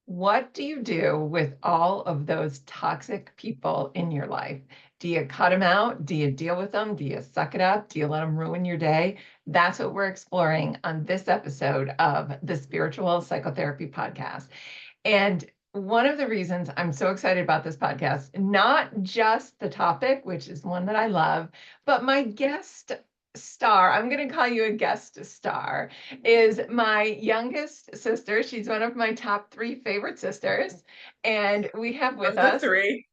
What do you do with all of those toxic people in your life? Do you cut them out? Do you deal with them? Do you suck it up? Do you let them ruin your day? That's what we're exploring on this episode of the Spiritual Psychotherapy Podcast. And one of the reasons I'm so excited about this podcast, not just the topic, which is one that I love, but my guest star, I'm going to call you a guest star, is my youngest sister. She's one of my top three favorite sisters. And we have with Of the us three.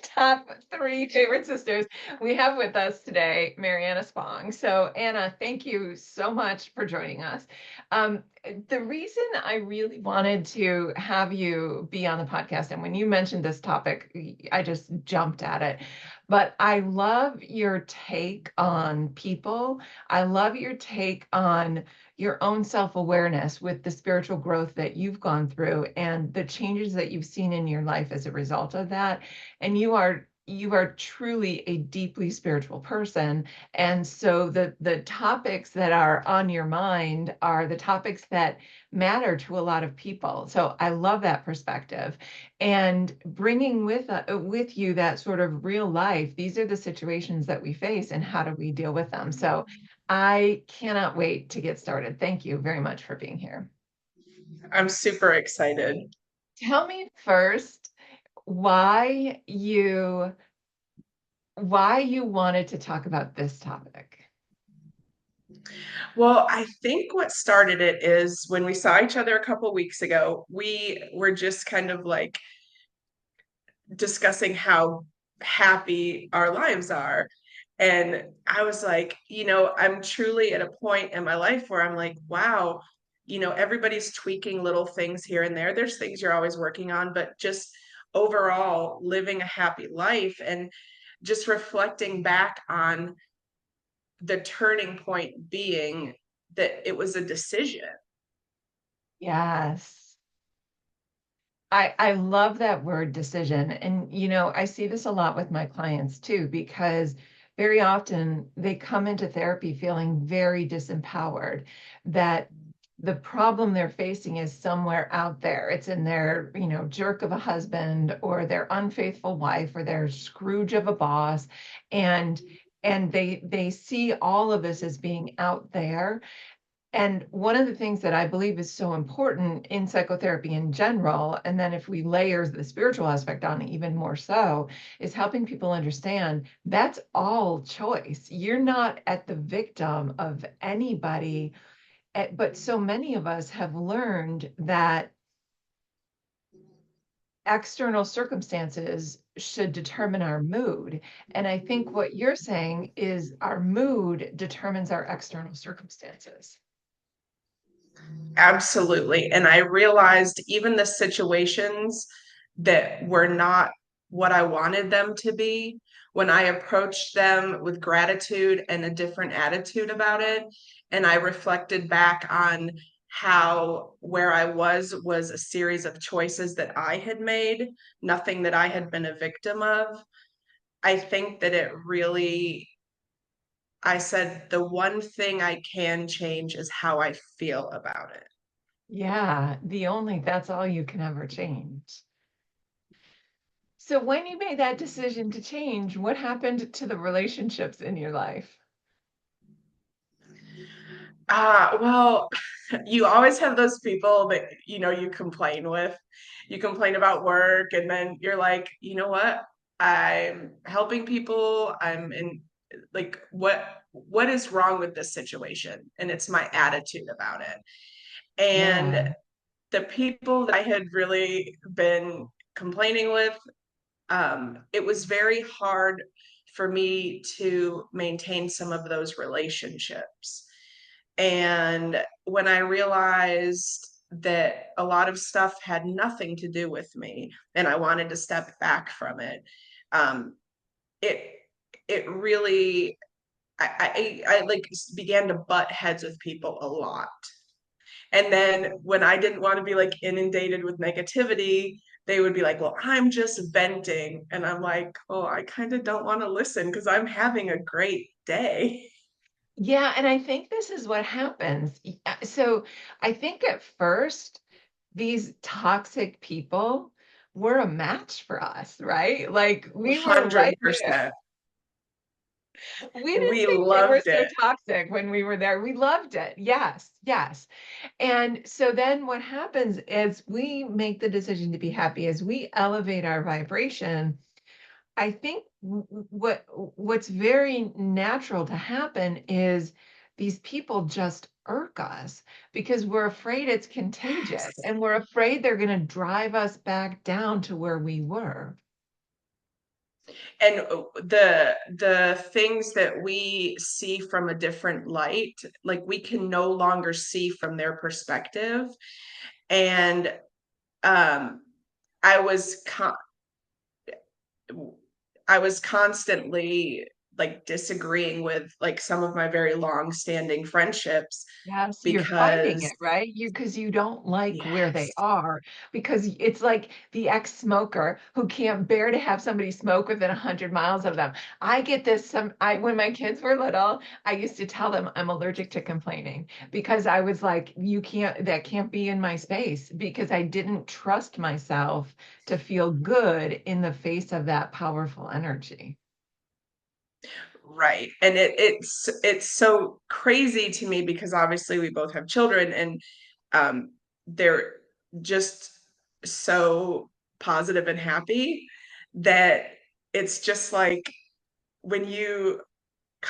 top three favorite sisters. We have with us today Mariana Spong. So, Anna, thank you so much for joining us. The reason I really wanted to have you be on the podcast, and when you mentioned this topic, I just jumped at it. But I love your take on people. I love your take on your own self-awareness with the spiritual growth that you've gone through and the changes that you've seen in your life as a result of that. And you are truly a deeply spiritual person. And so the topics that are on your mind are the topics that matter to a lot of people. So I love that perspective. And bringing with you that sort of real life, these are the situations that we face and how do we deal with them. So I cannot wait to get started. Thank you very much for being here. I'm super excited. Tell me first why you why you wanted to talk about this topic. Well, I think what started it is when we saw each other a couple weeks ago, we were just kind of like discussing how happy our lives are. And I was like, I'm truly at a point in my life where I'm like, wow, everybody's tweaking little things here and there. There's things you're always working on, but just overall living a happy life and just reflecting back on the turning point being that it was a decision. Yes. I love that word decision. And, I see this a lot with my clients too, because very often they come into therapy feeling very disempowered, that the problem they're facing is somewhere out there. It's in their, jerk of a husband or their unfaithful wife or their Scrooge of a boss. And they see all of this as being out there. And one of the things that I believe is so important in psychotherapy in general, and then if we layer the spiritual aspect on it even more so, is helping people understand that's all choice. You're not at the victim of anybody, but so many of us have learned that external circumstances should determine our mood. And I think what you're saying is our mood determines our external circumstances. Absolutely. And I realized even the situations that were not what I wanted them to be, when I approached them with gratitude and a different attitude about it, and I reflected back on how where I was a series of choices that I had made, nothing that I had been a victim of. I think that it really, I said, the one thing I can change is how I feel about it. Yeah, that's all you can ever change. So when you made that decision to change, what happened to the relationships in your life? Well, you always have those people that, you complain with. You complain about work, and then you're like, you know what? I'm helping people. I'm in like what is wrong with this situation? And it's my attitude about it. And Yeah. the people that I had really been complaining with, it was very hard for me to maintain some of those relationships. And when I realized that a lot of stuff had nothing to do with me and I wanted to step back from it, um, it it really I like began to butt heads with people a lot. And then when I didn't want to be like inundated with negativity, they would be like, well, I'm just venting. And I'm like, oh, I kind of don't want to listen because I'm having a great day. Yeah, and I think this is what happens. So I think at first these toxic people were a match for us, right? Like we were right there. 100%. We didn't We think they were loved so it. toxic when we were there. We loved it. Yes, yes. And so then what happens is we make the decision to be happy as we elevate our vibration. I think what's very natural to happen is these people just irk us because we're afraid it's contagious and we're afraid they're going to drive us back down to where we were. And the things that we see from a different light, like we can no longer see from their perspective. And um I was con I was constantly like disagreeing with like some of my very long standing friendships Yeah, so you're fighting because it, right? Because you don't like where they yes. are, because it's like the ex-smoker who can't bear to have somebody smoke within 100 miles of them. I get this when my kids were little, I used to tell them I'm allergic to complaining because I was like, that can't be in my space because I didn't trust myself to feel good in the face of that powerful energy. Right. And it's so crazy to me because obviously we both have children and they're just so positive and happy that it's just like when you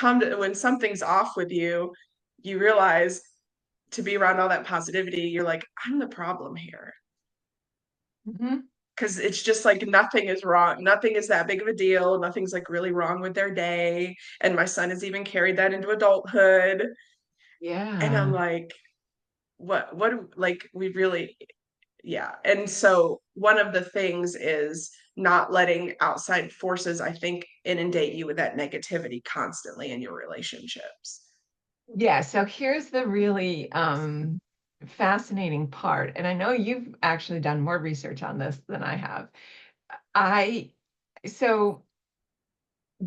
when something's off with you, you realize to be around all that positivity, you're like, I'm the problem here. Mhm. Because it's just like nothing is wrong. Nothing is that big of a deal. Nothing's like really wrong with their day. And my son has even carried that into adulthood. And I'm Yeah. like, like, we really, yeah. And so one of the things is not letting outside forces, I think, inundate you with that negativity constantly in your relationships. Yeah, so here's the really fascinating part. And I know you've actually done more research on this than I have. I, so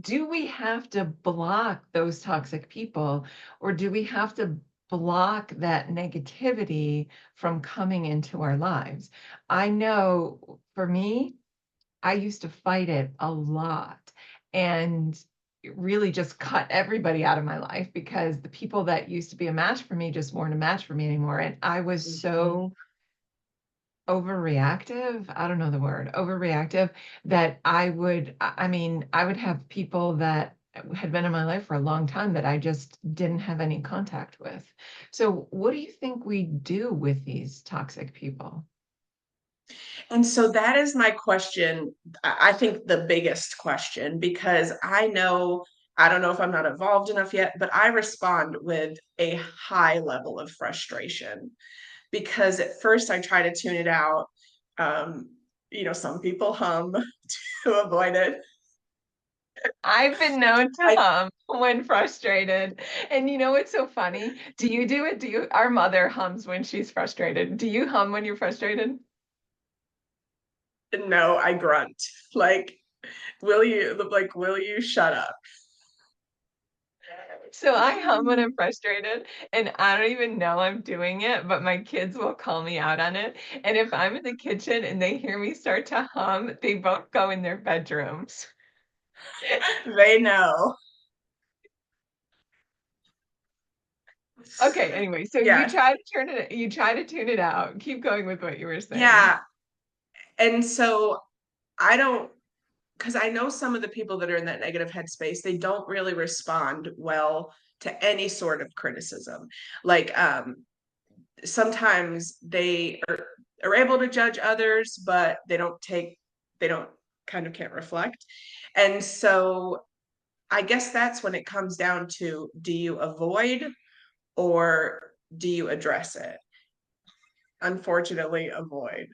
do we have to block those toxic people, or do we have to block that negativity from coming into our lives? I know for me, I used to fight it a lot and really just cut everybody out of my life because the people that used to be a match for me just weren't a match for me anymore. And I was Mhm. so overreactive. I don't know the word, overreactive, that I mean, I would have people that had been in my life for a long time that I just didn't have any contact with. So, what do you think we do with these toxic people? And so that is my question. I think the biggest question, because I don't know if I'm not evolved enough yet, but I respond with a high level of frustration because at first I try to tune it out. Um, some people hum to avoid it. I've been known to I hum when frustrated. And you know what's so funny? Do you do it? Our mother hums when she's frustrated. Do you hum when you're frustrated? No, I grunt. Like, will you shut up? So I hum when I'm frustrated, and I don't even know I'm doing it, but my kids will call me out on it. And if I'm in the kitchen and they hear me start to hum, they both go in their bedrooms. They know. Okay, anyway, so Yes. you try to tune it out. Keep going with what you were saying. Yeah. And so I don't because I know some of the people that are in that negative headspace, they don't really respond well to any sort of criticism. Like sometimes are able to judge others, but they don't kind of can't reflect. And so I guess that's when it comes down to do you avoid or do you address it? Unfortunately, avoid.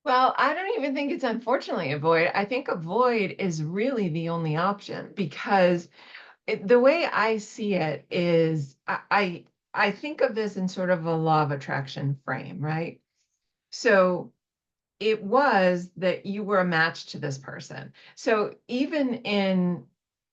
Well, I don't even think it's unfortunately avoid. I think avoid is really the only option because the way I see it is I think of this in sort of a law of attraction frame, right? So it was that you were a match to this person. So even in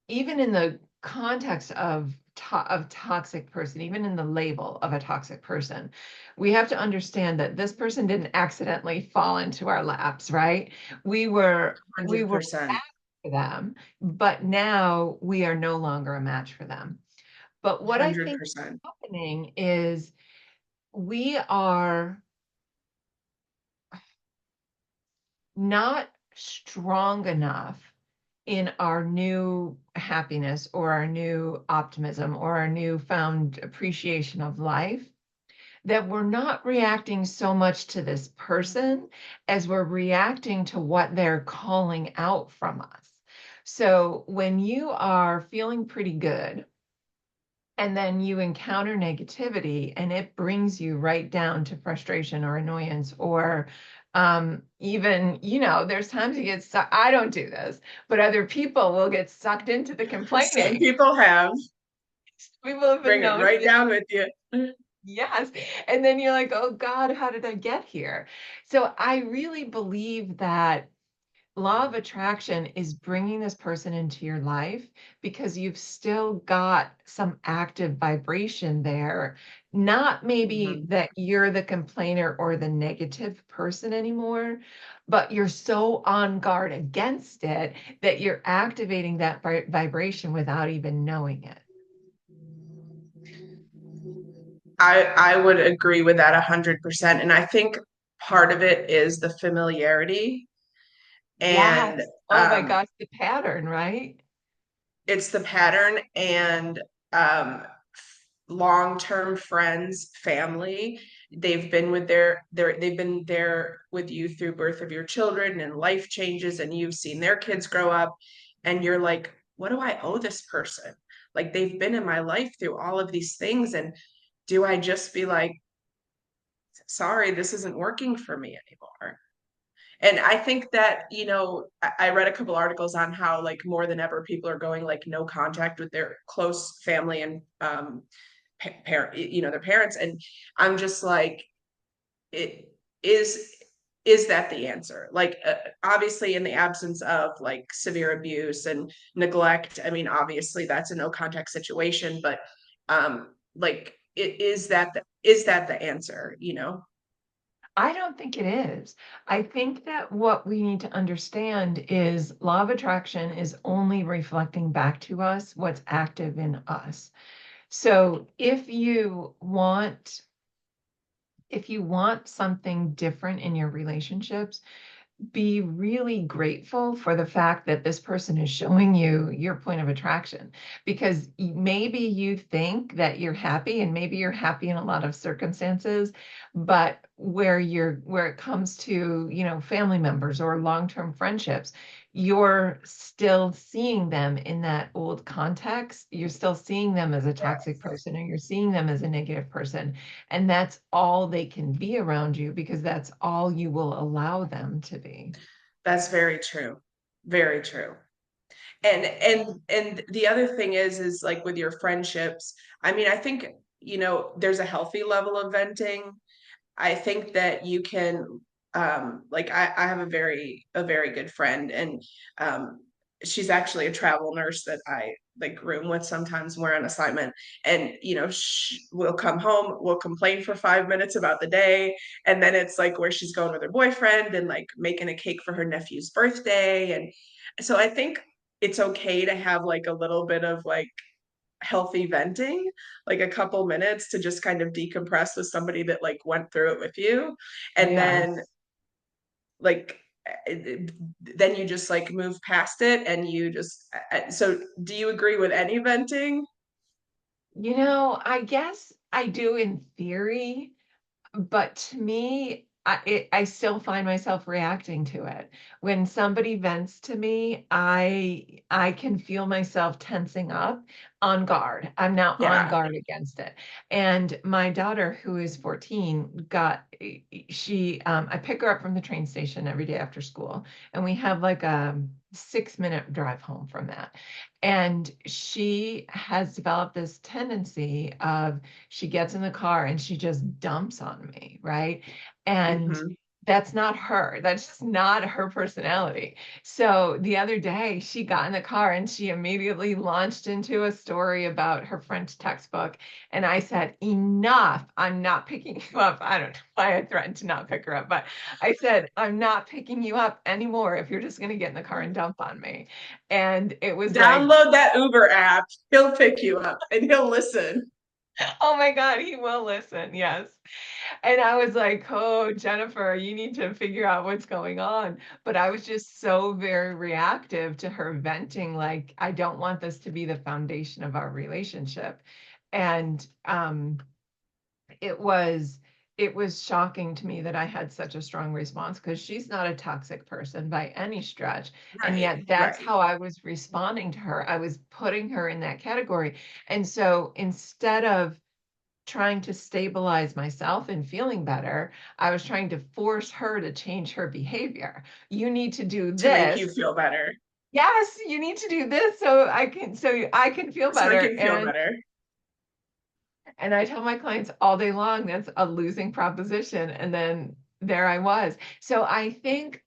the context of of toxic person, even in the label of a toxic person, we have to understand that this person didn't accidentally fall into our laps, right? We were bad 100%. for them, but now we are no longer a match for them. But what I think is 100%. happening is we are not strong enough in our new happiness or our new optimism or our newfound appreciation of life, that we're not reacting so much to this person as we're reacting to what they're calling out from us. So when you are feeling pretty good and then you encounter negativity and it brings you right down to frustration or annoyance or even, there's times you get stuck. I don't do this, but other people will get sucked into the Some complaining. people have People have been bring it known to right do. down with you. Yes. And then you're like, oh God, how did I get here? So I really believe that law of attraction is bringing this person into your life because you've still got some active vibration there. Not maybe Mhm. that you're the complainer or the negative person anymore, but you're so on guard against it that you're activating that vibration without even knowing it. I would agree with that 100%. And I think part of it is the familiarity. And Yes. Oh my gosh, the pattern, right? it's the pattern and um, long-term friends, family. They've been there with you through birth of your children and life changes, and you've seen their kids grow up, and you're like, what do I owe this person? Like they've been in my life through all of these things, and do I just be like, sorry, this isn't working for me anymore? And I think that, I read a couple articles on how like more than ever people are going like no contact with their close family and parent, their parents. And I'm just like, it is that the answer? Like obviously in the absence of like severe abuse and neglect, I mean, obviously that's a no contact situation, but like is that the answer, I don't think it is. I think that what we need to understand is law of attraction is only reflecting back to us what's active in us. So if you want something different in your relationships, be really grateful for the fact that this person is showing you your point of attraction, because maybe you think that you're happy and maybe you're happy in a lot of circumstances, but where it comes to, family members or long-term friendships, you're still seeing them in that old context. You're still seeing them as a toxic person or you're seeing them as a negative person. And that's all they can be around you because that's all you will allow them to be. that's very true. Very true. And the other thing is like with your friendships, I mean, I think, there's a healthy level of venting. I think that you can like I have a very good friend, and um she's actually a travel nurse that I like room with sometimes when we're on assignment. And we'll come home, we'll complain for 5 minutes about the day, and then it's like where she's going with her boyfriend and like making a cake for her nephew's birthday. And so I think it's okay to have like a little bit of like healthy venting, like a couple minutes to just kind of decompress with somebody that like went through it with you. And then Yes. like then you just like move past it and you just so do you agree with any venting? I guess I do in theory, but to me, I still find myself reacting to it. When somebody vents to me, I can feel myself tensing up on guard. I'm now on Yeah. guard against it. And my daughter, who is 14, I pick her up from the train station every day after school, and we have like a 6-minute drive home from that. And she has developed this tendency of she gets in the car and she just dumps on me, right? And Hmm. That's not her. That's just not her personality. So the other day, she got in the car and she immediately launched into a story about her French textbook. And I said, enough. I'm not picking you up. I don't know why I threatened to not pick her up, but I said, I'm not picking you up anymore if you're just going to get in the car and dump on me. And it was like, Download that Uber app. He'll pick you up and he'll listen. oh my God, he will listen. Yes. And I was like, oh, Jennifer, you need to figure out what's going on. But I was just so very reactive to her venting, like, I don't want this to be the foundation of our relationship. And it was it was shocking to me that I had such a strong response because she's not a toxic person by any stretch. And Right, yet that's right. how I was responding to her. I was putting her in that category. And so instead of trying to stabilize myself and feeling better, I was trying to force her to change her behavior. You need to do To make this. you feel better. Yes, you need to do this so I can feel So I better. can feel better. And I tell my clients all day long that's a losing proposition. And then there I was. So I think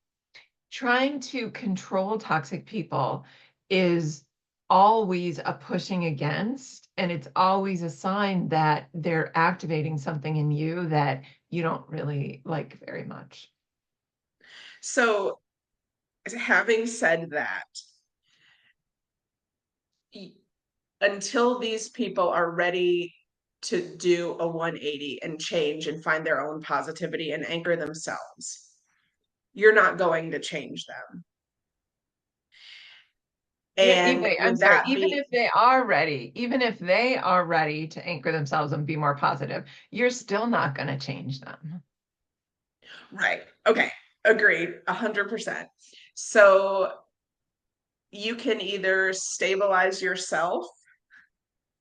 trying to control toxic people is always a pushing against, and it's always a sign that they're activating something in you that you don't really like very much. So, having said that, until these people are ready to do a 180 and change and find their own positivity and anchor themselves, you're not going to change them. Yeah, And I'm with sorry, that being even if they are ready to anchor themselves and be more positive, you're still not going to change them. right, okay, agreed, 100%. So you can either stabilize yourself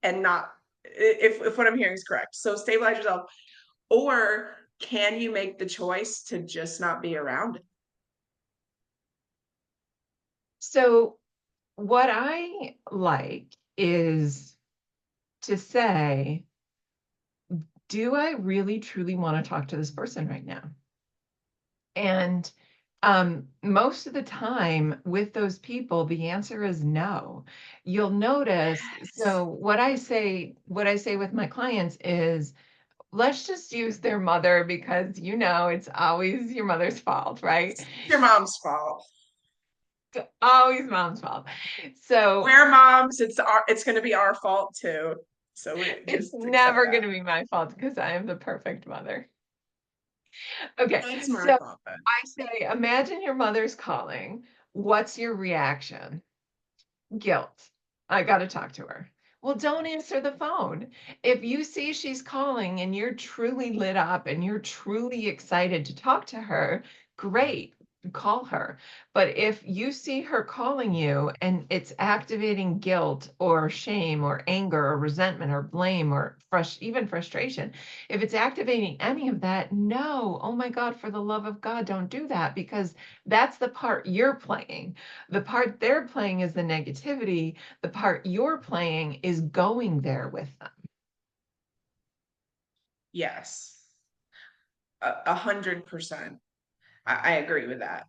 and not, if what I'm hearing is correct, so stabilize yourself, or can you make the choice to just not be around it? So what I like is to say, do I really truly want to talk to this person right now? And most of the time with those people, the answer is no. You'll notice. So what I say with my clients is, let's just use their mother because it's always your mother's fault, right? It's your mom's fault. It's always mom's fault. So We're moms. It's going to be our fault too. So we it's just accept never that. going to be my fault because I am the perfect mother. Okay, It's my so fault then. I say, imagine your mother's calling. What's your reaction? Guilt. I got to talk to her. Well, don't answer the phone. If you see she's calling and you're truly lit up and you're truly excited to talk to her, great, call her. But if you see her calling you and it's activating guilt or shame or anger or resentment or blame or even frustration, if it's activating any of that, no, oh my God, for the love of God, don't do that because that's the part you're playing. The part they're playing is the negativity. The part you're playing is going there with them. Yes, 100%. I agree with that.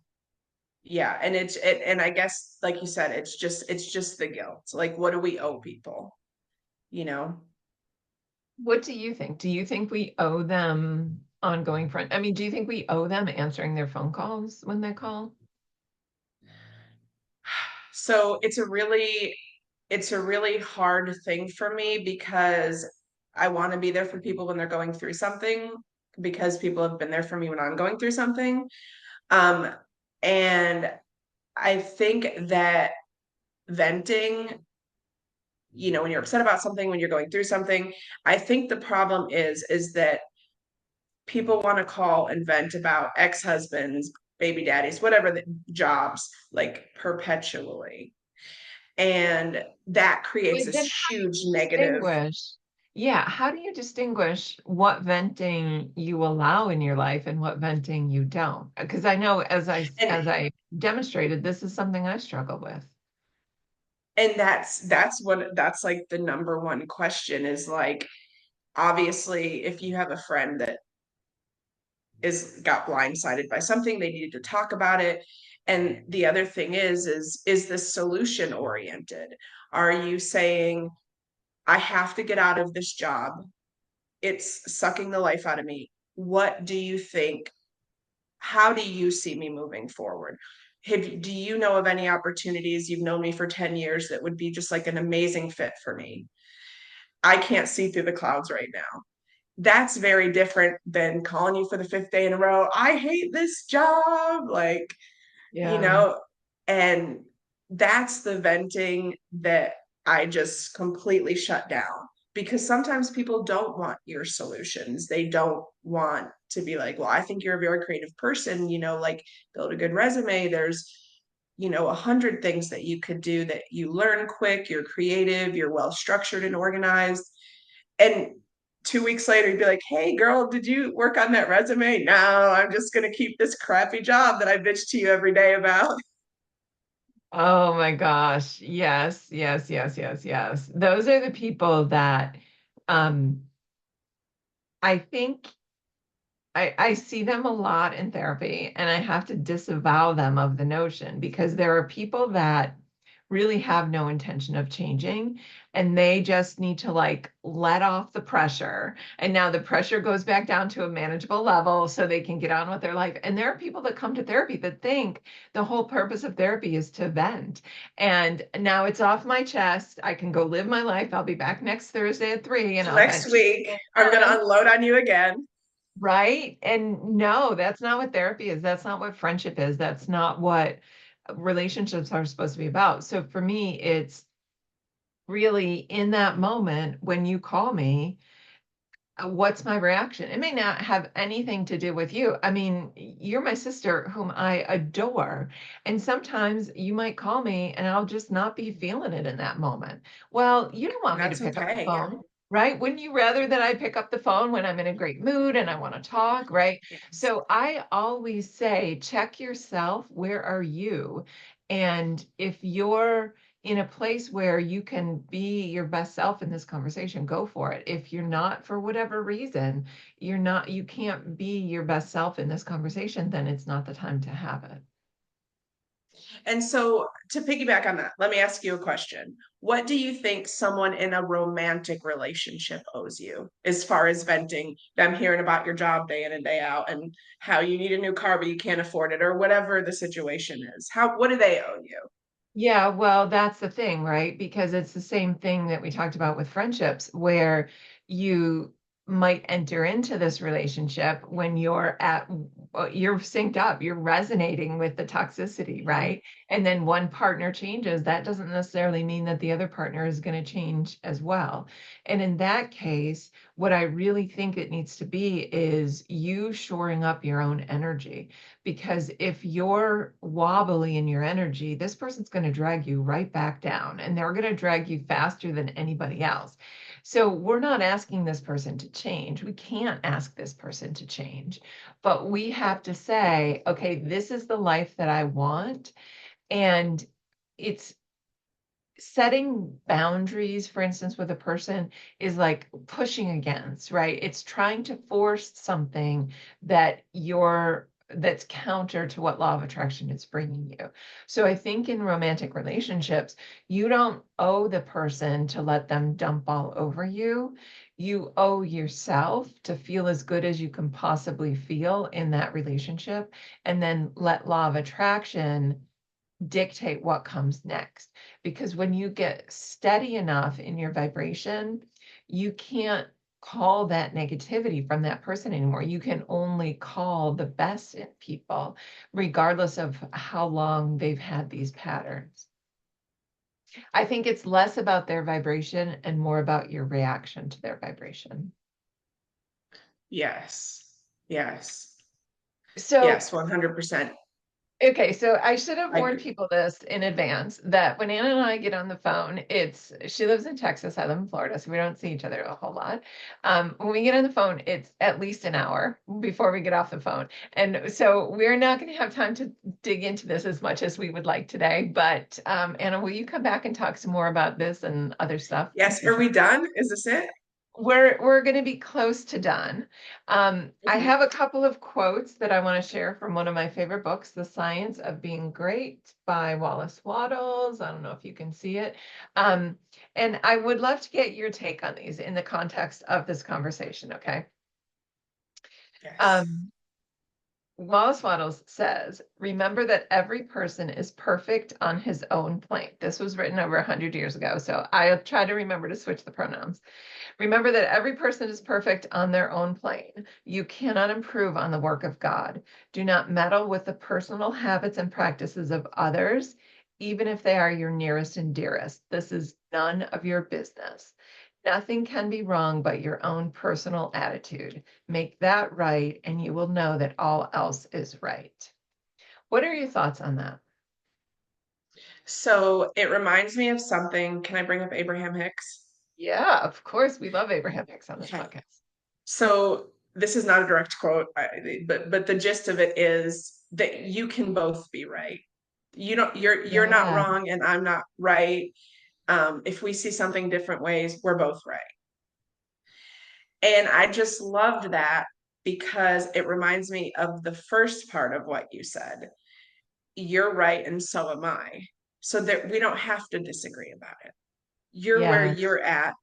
Yeah, and and I guess like you said, it's just the guilt. Like, what do we owe people? You know? What do you think? Do you think we owe them ongoing friend? I mean, do you think we owe them answering their phone calls when they call? So it's a really hard thing for me because I want to be there for people when they're going through something because people have been there for me when I'm going through something. Um, and I think that venting, when you're upset about something, when you're going through something, I think the problem is that people want to call and vent about ex-husbands, baby daddies, whatever the jobs, like perpetually. And that creates But then this how do huge you negative. distinguish? Yeah, how do you distinguish what venting you allow in your life and what venting you don't? Because I know And as I demonstrated, this is something I struggle with. that's like the number one question is like, obviously, if you have a friend that is got blindsided by something, they needed to talk about it. And the other thing is this solution oriented? Are you saying, I have to get out of this job, it's sucking the life out of me, what do you think, how do you see me moving forward? Do you know of any opportunities, you've known me for 10 years, that would be just like an amazing fit for me? I can't see through the clouds right now. That's very different than calling you for the fifth day in a row. I hate this job. Like, you Yeah. know, and that's the venting that I just completely shut down, because sometimes people don't want your solutions. They don't want to be like, well, I think you're a very creative person, like build a good resume. There's, 100 things that you could do, that you learn quick, you're creative, you're well structured and organized. And 2 weeks later, you'd be like, hey, girl, did you work on that resume? No, I'm just going to keep this crappy job that I bitch to you every day about. Oh my gosh. Yes, yes, yes, yes, yes. Those are the people that um I think I see them a lot in therapy, and I have to disavow them of the notion, because there are people that really have no intention of changing, and they just need to like let off the pressure. And now the pressure goes back down to a manageable level so they can get on with their life. And there are people that come to therapy that think the whole purpose of therapy is to vent. And now it's off my chest. I can go live my life. I'll be back next Thursday at 3 and So I'll next vent to week, you I'm going to again. unload on you again. Right. And no, that's not what therapy is. That's not what friendship is. That's not what relationships are supposed to be about. So for me, it's really in that moment when you call me, what's my reaction? It may not have anything to do with you. I mean, you're my sister whom I adore. And sometimes you might call me and I'll just not be feeling it in that moment. Well, you don't want me to That's pick up the okay. phone, right? Wouldn't you rather that I pick up the phone when I'm in a great mood and I want to talk, right? Yes. So I always say, check yourself. Where are you? And if you're in a place where you can be your best self in this conversation, go for it. If you're not, for whatever reason, you can't be your best self in this conversation, then it's not the time to have it. And so, to piggyback on that, let me ask you a question. What do you think someone in a romantic relationship owes you, as far as venting, them hearing about your job day in and day out, and how you need a new car but you can't afford it, or whatever the situation is? What do they owe you? Yeah, well, that's the thing, right? Because it's the same thing that we talked about with friendships, where you might enter into this relationship when you're synced up, you're resonating with the toxicity, Mhm. right? And then one partner changes, that doesn't necessarily mean that the other partner is going to change as well. And in that case, what I really think it needs to be is you shoring up your own energy, because if you're wobbly in your energy, this person's going to drag you right back down, and they're going to drag you faster than anybody else. So we're not asking this person to change. We can't ask this person to change, but we have to say, okay, this is the life that I want. And it's setting boundaries, for instance, with a person is like pushing against, right? It's trying to force something that's counter to what law of attraction is bringing you. So I think in romantic relationships, you don't owe the person to let them dump all over you. You owe yourself to feel as good as you can possibly feel in that relationship, and then let law of attraction dictate what comes next. Because when you get steady enough in your vibration, you can't call that negativity from that person anymore. You can only call the best in people, regardless of how long they've had these patterns. I think it's less about their vibration and more about your reaction to their vibration. Yes. Yes. So Yes, 100%. okay, so I should have I warned agree. people this in advance, that when Anna and I get on the phone, she lives in Texas, I live in Florida, so we don't see each other a whole lot. When we get on the phone, it's at least an hour before we get off the phone. And so we're not going to have time to dig into this as much as we would like today. But Anna, will you come back and talk some more about this and other stuff in the Yes. Are future? we done? Is this it? we're going to be close to done. I Okay. have a couple of quotes that I want to share from one of my favorite books, The Science of Being Great by Wallace Wattles. I don't know if you can see it. Um, and I would love to get your take on these in the context of this conversation, okay? Yes. Um, Wallace Wattles says, remember that every person is perfect on his own plane. This was written over 100 years ago, so I'll try to remember to switch the pronouns. Remember that every person is perfect on their own plane. You cannot improve on the work of God. Do not meddle with the personal habits and practices of others, even if they are your nearest and dearest. This is none of your business. Nothing can be wrong but your own personal attitude. Make that right, and you will know that all else is right. What are your thoughts on that? So it reminds me of something. Can I bring up Abraham Hicks? Yeah, of course. We love Abraham Hicks on this Okay. podcast. So this is not a direct quote, but the gist of it is that you can both be right. You don't, you're not Yeah, wrong and I'm not right. If we see something different ways, we're both right. And I just loved that because it reminds me of the first part of what you said. You're right, and so am I. So that we don't have to disagree about it. You're where yes, you're at,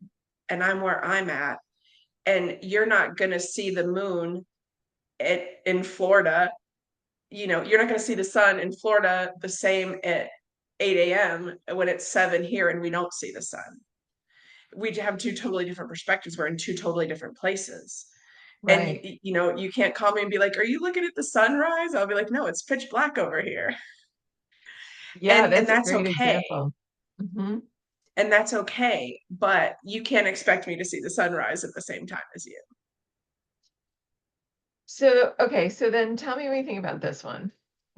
and I'm where I'm at. And you're not going to see the moon in Florida. You're not going to see the sun in Florida the same at 8 a.m. when it's 7 here and we don't see the sun. We have two totally different perspectives. We're in two totally different places. And right. you can't call me and be like, "Are you looking at the sunrise?" I'll be like, "No, it's pitch black over here." Yeah, And that's a that's great okay. example. Mhm. And that's okay, but you can't expect me to see the sunrise at the same time as you. So, okay, so then tell me what you think about this one.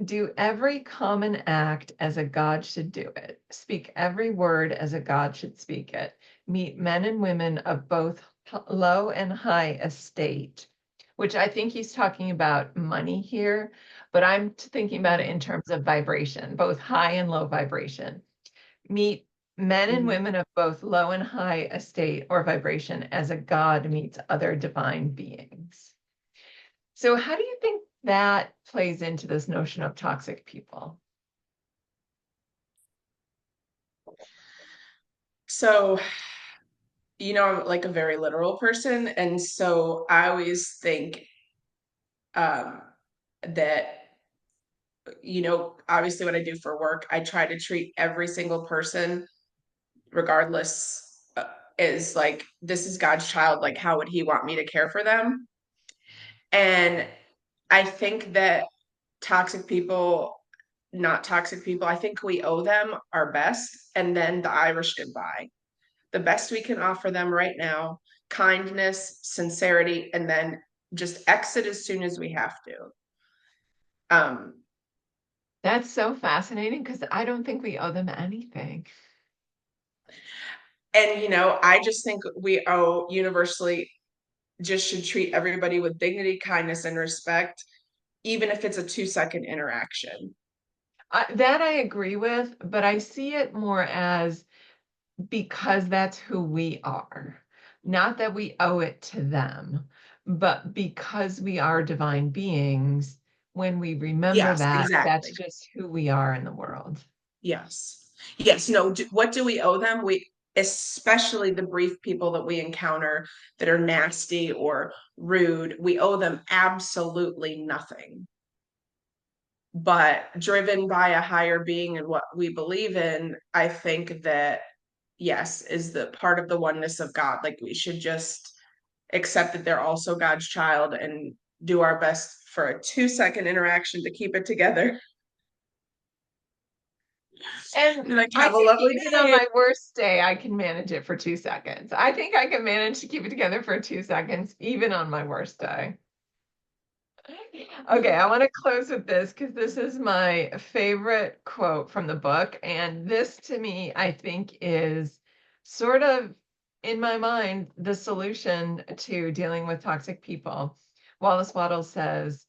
Do every common act as a God should do it. Speak every word as a God should speak it. Meet men and women of both low and high estate, which I think he's talking about money here, but I'm thinking about it in terms of vibration, both high and low vibration. Meet men and Mhm. women of both low and high estate or vibration as a God meets other divine beings. So, how do you think that plays into this notion of toxic people? So, I'm like a very literal person, and so I always think um, that obviously what I do for work, I try to treat every single person, regardless, is like this is God's child. Like, how would He want me to care for them? And I think that toxic people, not toxic people, I think we owe them our best, and then the Irish goodbye. The best we can offer them right now, kindness, sincerity, and then just exit as soon as we have to. Um, That's so fascinating because I don't think we owe them anything. and I just think we owe universally just should treat everybody with dignity, kindness, and respect, even if it's a 2-second interaction. That I agree with, but I see it more as because that's who we are. Not that we owe it to them, but because we are divine beings, when we remember Yes, that, that's exactly. just who we are in the world. Yes. Yes. No, what do we owe them? Especially the brief people that we encounter that are nasty or rude, we owe them absolutely nothing. But driven by a higher being and what we believe in, I think that, yes, is the part of the oneness of God. Like we should just accept that they're also God's child and do our best for a 2-second interaction to keep it together. And Like, I have a think lovely even on day. my worst day, I can manage it for 2 seconds. I think I can manage to keep it together for 2 seconds, even on my worst day. Okay, I want to close with this because this is my favorite quote from the book. And this to me, I think, is sort of, in my mind, the solution to dealing with toxic people. Wallace Wattles says,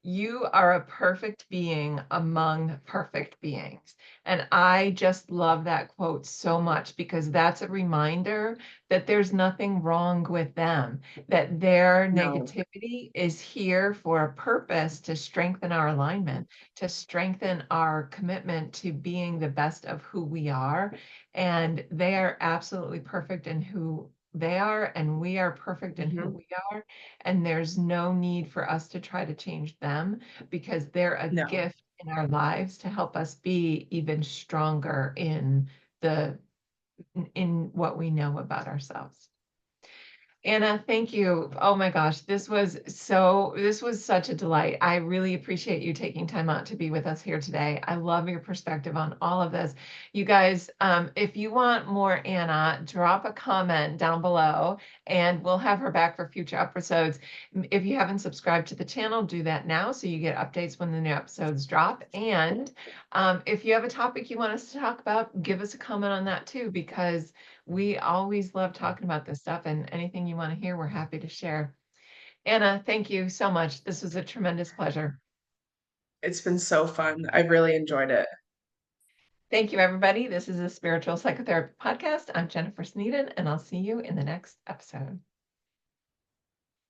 You are a perfect being among perfect beings. And I just love that quote so much because that's a reminder that there's nothing wrong with them, that their No. negativity is here for a purpose to strengthen our alignment, to strengthen our commitment to being the best of who we are. And they are absolutely perfect in who they are, and we are perfect in who Hmm. we are. And there's no need for us to try to change them because they're a No. gift in our lives to help us be even stronger the in what we know about ourselves. Anna, thank you. Oh my gosh, this was such a delight. I really appreciate you taking time out to be with us here today. I love your perspective on all of this. You guys, if you want more Anna, drop a comment down below and we'll have her back for future episodes. If you haven't subscribed to the channel, do that now so you get updates when the new episodes drop. And if you have a topic you want us to talk about, give us a comment on that too, because we always love talking about this stuff, and anything you want to hear, we're happy to share. Anna, thank you so much. This was a tremendous pleasure. It's been so fun. I've really enjoyed it. Thank you, everybody. This is a Spiritual Psychotherapy podcast. I'm Jennifer Sneeden, and I'll see you in the next episode.